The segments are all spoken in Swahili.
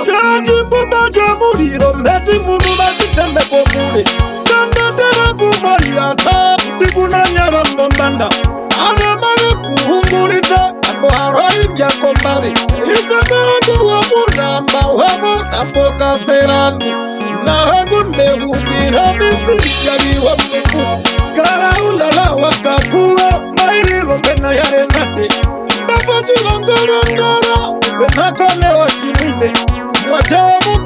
Jajibumba jamuriro mezi munu bazitembe pomule Kanda tere bumaria ta Diguna nyara mbanda Anemare kuhunguliza Ando harai jakombari Isanangu wa muramba Wamu nambo kaferandu Na hangu ndehugira Miti yari wa mweku Skara ulala wakakuwa Mairiro mbena yare nate Mbabo chilongorongoro Benakone wa chimine Mwachamu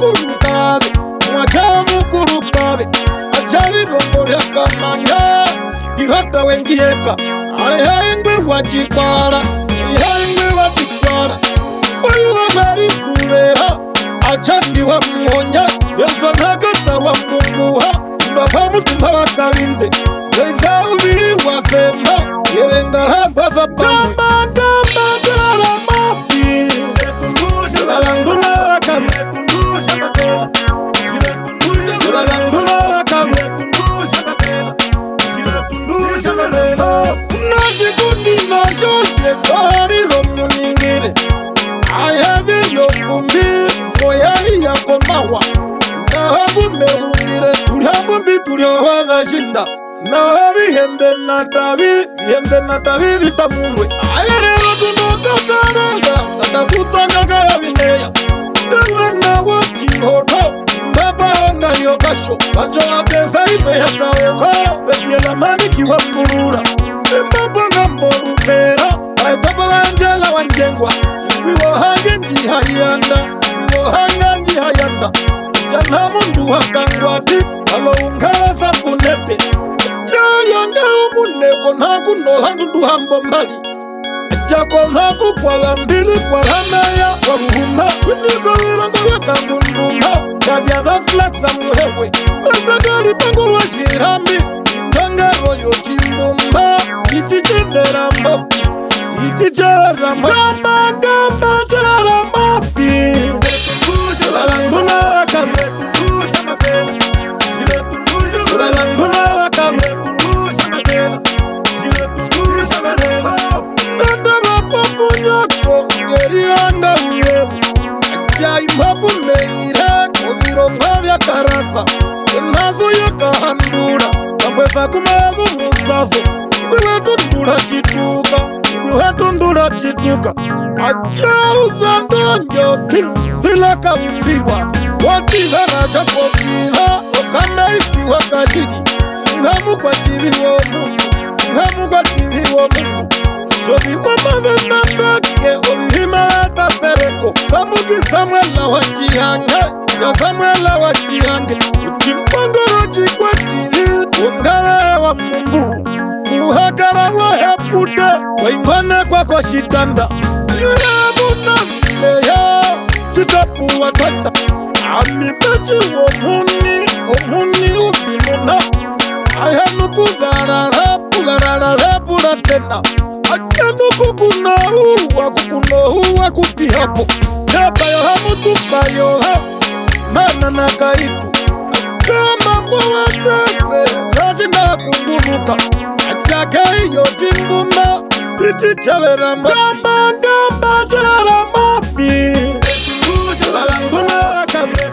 kurukabe Achali rombo ya kamanya Dirata wengieka Ayaingwe wachikwara Oyu wa marifuvera Achandi wa mwonya Yelso nagata wa mkumuha Mbapa mutumba wa kalinde Reisa ubi wa fema Yerenga hapa za pamu Gamba jara mapi Sulalanguna wakame Nashikundi nashote Bari romu ningire Ayavi yokumbi Moyari ya komawa Nahabu mehungire Tulihabumbi tuliohaza shinda Nahabi Yende natabi vitamunwe Ayarero tunoka taranga Natakutanga kaya vineya Tengwenda waki hoto Mbaba honga yokasho Bacho apesa ime haka oko Tekie la mani kiwa mburura Mbaba ngambo rupera Aipapa wanjela wanjengwa Wiwo hange nji hayanda Jana mundu wakangwati Alo ungala sapunete Jalianga umuneko Nakuno handu hambo mbali Jako naku kwa lambili kwa hanaya Kwa muhumba Winiko wirongo weka mundumba Kavya the flex amuhewe Mendagari pangulwa shirambi Ndonga royo chimbumba Ichichidera mapi Ichichera mapi Gamba chara mapi Sulalanguna wakame Sulalanguna wakame Nandara popo nyako Gerianda uyevu Ajai mapu meire Kovironga vya karasa Nazo yaka handura Kabweza kumevu muzazo Wewe tundura chituka Ajauza ndonjo king Vila kampiwa Wachiza na chapopila Okanaisi wakashidi Ngamu kwa chivi wo mungu Jovi wamaze nambeke Ovihima eta tereko Samuki Samuela wachihange Ja Samuela wachihange Uchimpangoro chikwa chivi Ungale wa mungu Muhakara wa hepude Waingwane kwa kwa shitanda Yurabuna mleya Chitapu wa tata Amimechi omuni ubimuna Ayanu pugarara tena Akenu kukunohuwa kupihapo Neba yohamu tupayoha Mana nakaitu Kama mbowa tete Rajina kunguruka Achake iyo jimbuma Ichi chavera mapi Gamba chavera mapi Sulalanguna wakame